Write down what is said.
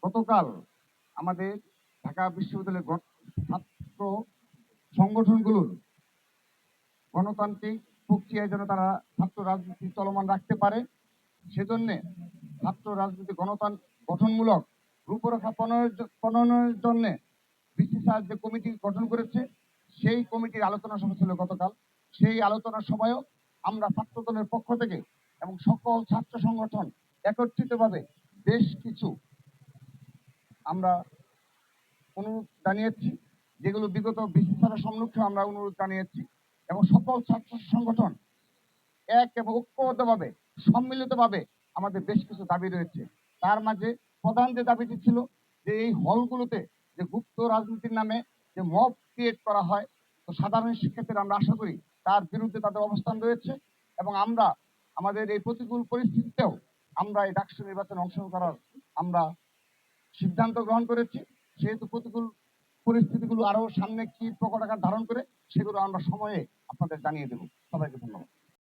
গতকাল আমাদের ঢাকা বিশ্ববিদ্যালয়ের ছাত্র সংগঠনগুলোর গণতান্ত্রিক প্রক্রিয়ায় যেন তারা ছাত্র রাজনীতি চলমান রাখতে পারে, সেজন্য ছাত্র রাজনীতি গঠনমূলক রূপরেখা প্রণয়নের জন্য বিসিসিআই যে কমিটি গঠন করেছে, সেই কমিটির আলোচনা সভা ছিল গতকাল। সেই আলোচনার সময়ও আমরা ছাত্র দলের পক্ষ থেকে এবং সকল ছাত্র সংগঠন একত্রিতভাবে বেশ কিছু আমরা অনুরোধ জানিয়েছি, যেগুলো বিগত বিসিসিআই সম্মুখে আমরা অনুরোধ জানিয়েছি, এবং সকল ছাত্র সংগঠন এক এবং ঐক্যবদ্ধভাবে সম্মিলিতভাবে আমাদের বেশ কিছু দাবি রয়েছে। তার মাঝে প্রধান যে দাবিটি ছিল যে এই হলগুলোতে যে গুপ্ত রাজনীতির নামে যে মব ক্রিয়েট করা হয়, তো সাধারণ শিক্ষার্থীরা আমরা আশা করি তার বিরুদ্ধে তাদের অবস্থান রয়েছে, এবং আমরা আমাদের এই প্রতিকূল পরিস্থিতিতেও আমরা এই ডাকসু নির্বাচনে অংশগ্রহণ করার আমরা সিদ্ধান্ত গ্রহণ করেছি। সেহেতু প্রতিকূল পরিস্থিতিগুলো আরো সামনে কি প্রকট আকার ধারণ করে সেগুলো আমরা সময়ে আপনাদের জানিয়ে দেব। সবাইকে ধন্যবাদ।